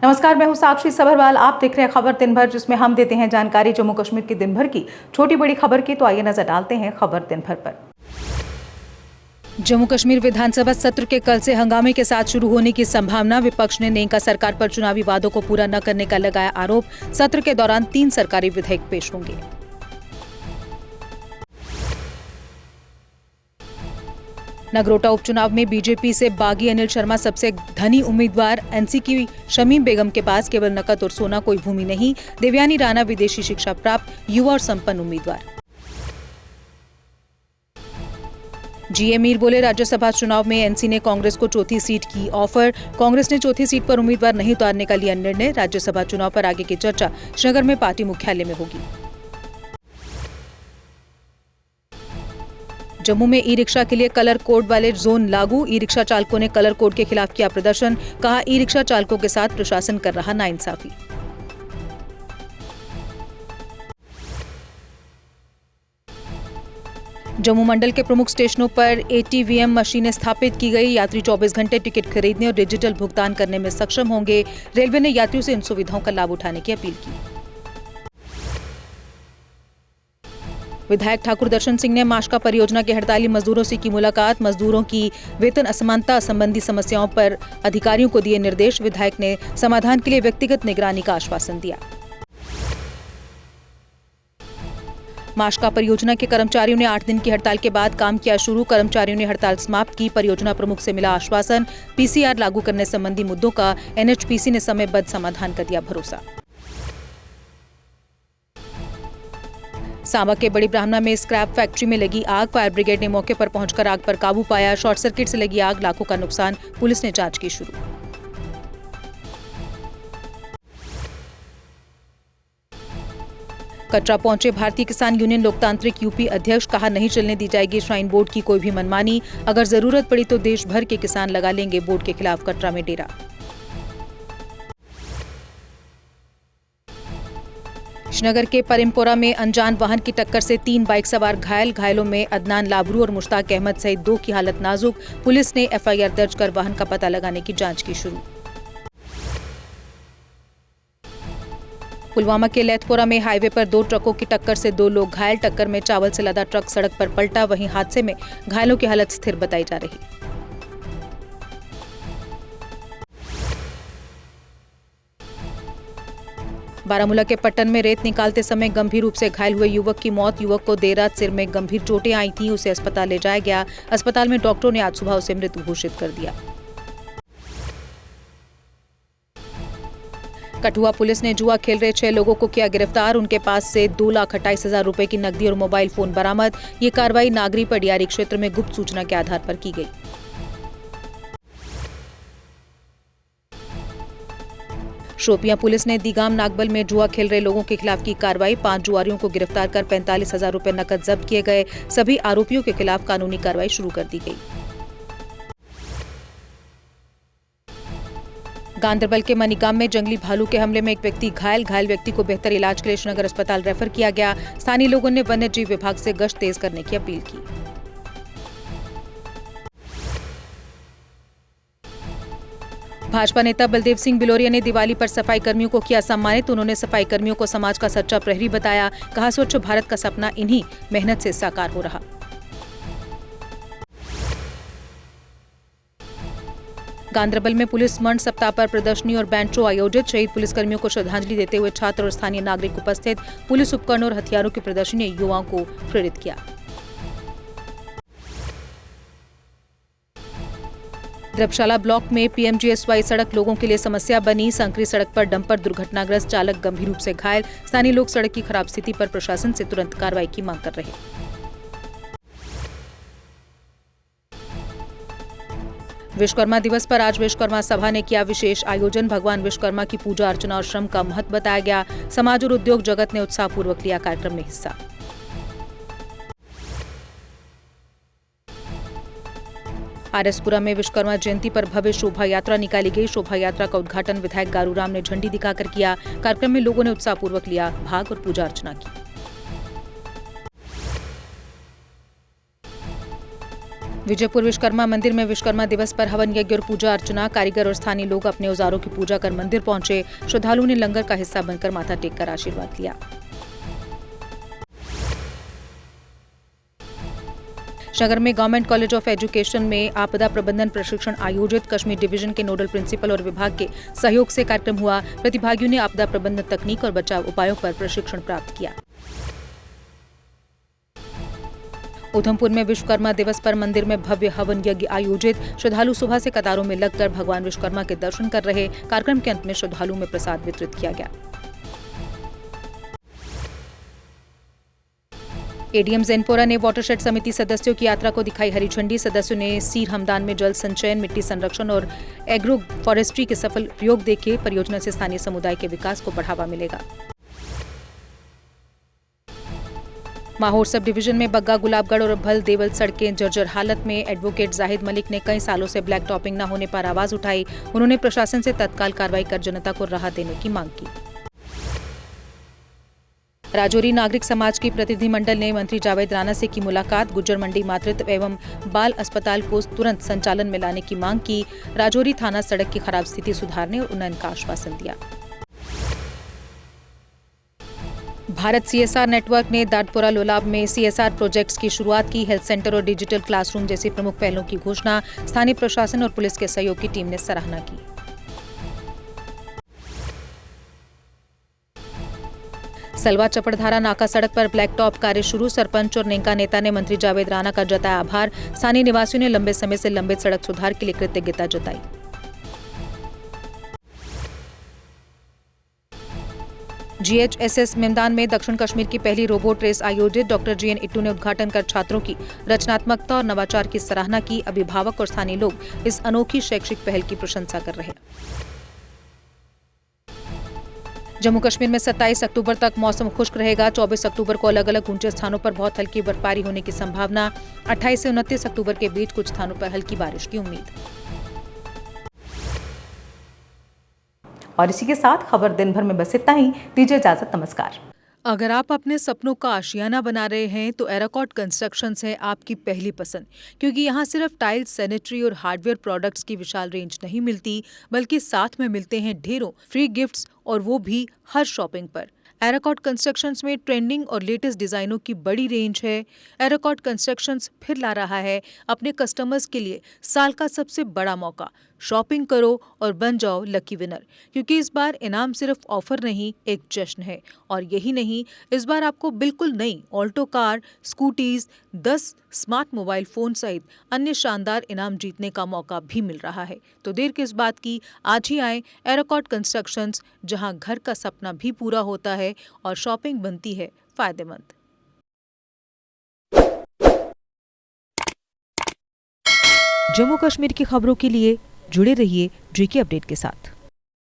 नमस्कार, मैं हूं साक्षी सबरवाल। आप देख रहे हैं खबर दिन भर, जिसमें हम देते हैं जानकारी जम्मू कश्मीर की दिन भर की छोटी बड़ी खबर की। तो आइए नजर डालते हैं खबर दिन भर पर। जम्मू कश्मीर विधानसभा सत्र के कल से हंगामे के साथ शुरू होने की संभावना। विपक्ष ने नेका सरकार पर चुनावी वादों को पूरा न करने का लगाया आरोप। सत्र के दौरान 3 सरकारी विधेयक पेश होंगे। नगरोटा उपचुनाव में बीजेपी से बागी अनिल शर्मा सबसे धनी उम्मीदवार। एनसी की शमीम बेगम के पास केवल नकद और सोना, कोई भूमि नहीं। देवयानी राणा विदेशी शिक्षा प्राप्त, युवा और संपन्न उम्मीदवार। जीए मीर बोले, राज्यसभा चुनाव में एनसी ने कांग्रेस को चौथी सीट की ऑफर। कांग्रेस ने चौथी सीट पर उम्मीदवार नहीं उतारने का लिया निर्णय। राज्यसभा चुनाव पर आगे की चर्चा श्रीनगर में पार्टी मुख्यालय में होगी। जम्मू में ई रिक्शा के लिए कलर कोड वाले जोन लागू। ई रिक्शा चालकों ने कलर कोड के खिलाफ किया प्रदर्शन। कहा, ई रिक्शा चालकों के साथ प्रशासन कर रहा नाइंसाफी। जम्मू मंडल के प्रमुख स्टेशनों पर एटीवीएम मशीनें स्थापित की गई। यात्री 24 घंटे टिकट खरीदने और डिजिटल भुगतान करने में सक्षम होंगे। रेलवे ने यात्रियों से इन सुविधाओं का लाभ उठाने की अपील की। विधायक ठाकुर दर्शन सिंह ने माशका परियोजना के हड़ताली मजदूरों से की मुलाकात। मजदूरों की वेतन असमानता संबंधी समस्याओं पर अधिकारियों को दिए निर्देश। विधायक ने समाधान के लिए व्यक्तिगत निगरानी का आश्वासन दिया। माशका परियोजना के कर्मचारियों ने 8 दिन की हड़ताल के बाद काम किया शुरू। कर्मचारियों ने हड़ताल समाप्त की। परियोजना प्रमुख से मिला आश्वासन। पीसीआर लागू करने संबंधी मुद्दों का एनएचपीसी ने समयबद्ध समाधान का दिया भरोसा। सांबा के बड़ी ब्राह्मणा में स्क्रैप फैक्ट्री में लगी आग। फायर ब्रिगेड ने मौके पर पहुंचकर आग पर काबू पाया। शॉर्ट सर्किट से लगी आग, लाखों का नुकसान। पुलिस ने जांच की शुरू। कटरा पहुंचे भारतीय किसान यूनियन लोकतांत्रिक यूपी अध्यक्ष। कहा, नहीं चलने दी जाएगी श्राइन बोर्ड की कोई भी मनमानी। अगर जरूरत पड़ी तो देश भर के किसान लगा लेंगे बोर्ड के खिलाफ कटरा में डेरा। श्रीनगर के परिमपोरा में अनजान वाहन की टक्कर से 3 बाइक सवार घायल। घायलों में अदनान लाबरू और मुश्ताक अहमद सहित 2 की हालत नाजुक। पुलिस ने एफआईआर दर्ज कर वाहन का पता लगाने की जांच की शुरू। पुलवामा के लैथपोरा में हाईवे पर 2 ट्रकों की टक्कर से 2 लोग घायल। टक्कर में चावल से लदा ट्रक सड़क पर पलटा। वहीं हादसे में घायलों की हालत स्थिर बताई जा रही। बारामूला के पट्टन में रेत निकालते समय गंभीर रूप से घायल हुए युवक की मौत। युवक को देर रात सिर में गंभीर चोटें आई थीं। उसे अस्पताल ले जाया गया। अस्पताल में डॉक्टरों ने आज सुबह उसे मृत घोषित कर दिया। कठुआ पुलिस ने जुआ खेल रहे 6 लोगों को किया गिरफ्तार। उनके पास से 2,28,000 रुपए की नकदी और मोबाइल फोन बरामद। ये कार्रवाई नागरी पडियारी क्षेत्र में गुप्त सूचना के आधार पर की गई। शोपियां पुलिस ने दीगाम नागबल में जुआ खेल रहे लोगों के खिलाफ की कार्रवाई। 5 जुआरियों को गिरफ्तार कर 45,000 रुपए नकद जब्त किए गए। सभी आरोपियों के खिलाफ कानूनी कार्रवाई शुरू कर दी गई। गांदरबल के मनीगाम में जंगली भालू के हमले में एक व्यक्ति घायल। घायल व्यक्ति को बेहतर इलाज के लिए श्रीनगर अस्पताल रेफर किया गया। स्थानीय लोगों ने वन्य जीव विभाग से गश्त तेज करने की अपील की। भाजपा नेता बलदेव सिंह बिलोरिया ने दिवाली पर सफाई कर्मियों को किया सम्मानित। उन्होंने सफाई कर्मियों को समाज का सच्चा प्रहरी बताया। कहा, स्वच्छ भारत का सपना इन्हीं मेहनत से साकार हो रहा। गांदरबल में पुलिस स्मरण सप्ताह पर प्रदर्शनी और बैंड शो आयोजित। शहीद पुलिसकर्मियों को श्रद्धांजलि देते हुए छात्र और स्थानीय नागरिक उपस्थित। पुलिस उपकरण और हथियारों की प्रदर्शनी ने युवाओं को प्रेरित किया। द्रबशाला ब्लॉक में पीएमजीएसवाई सड़क लोगों के लिए समस्या बनी। संकरी सड़क पर डंपर दुर्घटनाग्रस्त, चालक गंभीर रूप से घायल। स्थानीय लोग सड़क की खराब स्थिति पर प्रशासन से तुरंत कार्रवाई की मांग कर रहे। विश्वकर्मा दिवस पर आज विश्वकर्मा सभा ने किया विशेष आयोजन। भगवान विश्वकर्मा की पूजा अर्चना और श्रम का महत्व बताया गया। समाज और उद्योग जगत ने उत्साहपूर्वक लिया कार्यक्रम में हिस्सा। आरएसपुरा में विश्वकर्मा जयंती पर भव्य शोभा यात्रा निकाली गई। शोभा यात्रा का उद्घाटन विधायक गारूराम ने झंडी दिखाकर किया। कार्यक्रम में लोगों ने उत्साहपूर्वक लिया भाग और पूजा अर्चना की। विजयपुर विश्वकर्मा मंदिर में विश्वकर्मा दिवस पर हवन यज्ञ और पूजा अर्चना। कारीगर और स्थानीय लोग अपने औजारों की पूजा कर मंदिर पहुंचे। श्रद्धालुओं ने लंगर का हिस्सा बनकर माथा टेककर आशीर्वाद लिया। नगर में गवर्नमेंट कॉलेज ऑफ एजुकेशन में आपदा प्रबंधन प्रशिक्षण आयोजित। कश्मीर डिवीजन के नोडल प्रिंसिपल और विभाग के सहयोग से कार्यक्रम हुआ। प्रतिभागियों ने आपदा प्रबंधन तकनीक और बचाव उपायों पर प्रशिक्षण प्राप्त किया। उधमपुर में विश्वकर्मा दिवस पर मंदिर में भव्य हवन यज्ञ आयोजित। श्रद्धालु सुबह से कतारों में लगकर भगवान विश्वकर्मा के दर्शन कर रहे। कार्यक्रम के अंत में श्रद्धालुओं में प्रसाद वितरित किया गया। एडीएम जैनपोरा ने वाटरशेड समिति सदस्यों की यात्रा को दिखाई हरी झंडी। सदस्यों ने सीर हमदान में जल संचयन, मिट्टी संरक्षण और एग्रो फॉरेस्ट्री के सफल प्रयोग देखे। परियोजना से स्थानीय समुदाय के विकास को बढ़ावा मिलेगा। माहौर सब डिवीजन में बग्गा, गुलाबगढ़ और भल देवल सड़कें जर्जर हालत में। एडवोकेट जाहिद मलिक ने कई सालों से ब्लैक टॉपिंग न होने पर आवाज उठाई। उन्होंने प्रशासन से तत्काल कार्रवाई कर जनता को राहत देने की मांग की। राजौरी नागरिक समाज की प्रतिनिधिमंडल ने मंत्री जावेद राणा से की मुलाकात। गुज्जर मंडी मातृत्व एवं बाल अस्पताल को तुरंत संचालन में लाने की मांग की। राजौरी थाना सड़क की खराब स्थिति सुधारने और उन्नयन का आश्वासन दिया। भारत सीएसआर नेटवर्क ने दादपुरा लोलाब में सीएसआर प्रोजेक्ट्स की शुरुआत की। हेल्थ सेंटर और डिजिटल क्लासरूम जैसी प्रमुख पहलों की घोषणा। स्थानीय प्रशासन और पुलिस के सहयोग की टीम ने सराहना की। सलवा चपड़धारा नाका सड़क पर ब्लैक टॉप कार्य शुरू। सरपंच और नेका नेता ने मंत्री जावेद राणा का जताया आभार। स्थानीय निवासियों ने लंबे समय से लंबित सड़क सुधार के लिए कृतज्ञता जताई। जीएचएसएस मैदान में दक्षिण कश्मीर की पहली रोबोट रेस आयोजित। डॉक्टर जीएन इट्टू ने उद्घाटन कर छात्रों की रचनात्मकता और नवाचार की सराहना की। अभिभावक और स्थानीय लोग इस अनोखी शैक्षिक पहल की प्रशंसा कर रहे हैं। जम्मू कश्मीर में 27 अक्टूबर तक मौसम खुश्क रहेगा। 24 अक्टूबर को अलग अलग ऊंचे स्थानों पर बहुत हल्की बर्फबारी होने की संभावना। 28 से 29 अक्टूबर के बीच कुछ स्थानों पर हल्की बारिश की उम्मीद। और इसी के साथ खबर दिन भर में बस इतना ही। दीजिए इजाजत, नमस्कार। अगर आप अपने सपनों का आशियाना बना रहे हैं तो एराकॉट कंस्ट्रक्शंस है आपकी पहली पसंद, क्योंकि यहाँ सिर्फ टाइल्स, सैनिटरी और हार्डवेयर प्रोडक्ट्स की विशाल रेंज नहीं मिलती, बल्कि साथ में मिलते हैं ढेरों फ्री गिफ्ट्स, और वो भी हर शॉपिंग पर। एराकॉट कंस्ट्रक्शंस में ट्रेंडिंग और लेटेस्ट डिजाइनों की बड़ी रेंज है। एराकॉट कंस्ट्रक्शंस फिर ला रहा है अपने कस्टमर्स के लिए साल का सबसे बड़ा मौका। शॉपिंग करो और बन जाओ लकी विनर, क्योंकि इस बार इनाम सिर्फ ऑफर नहीं, एक जश्न है। और यही नहीं, इस बार आपको बिल्कुल नई Alto car, scooties, 10 smart mobile phone सहित अन्य शानदार इनाम जीतने का मौका भी मिल रहा है। तो देर किस बात की, आज ही आए एराकॉट कंस्ट्रक्शंस, जहां घर का सपना भी पूरा होता है और शॉपिंग बनती है फायदेमंद। जम्मू कश्मीर की खबरों के लिए जुड़े रहिए जीके अपडेट के साथ।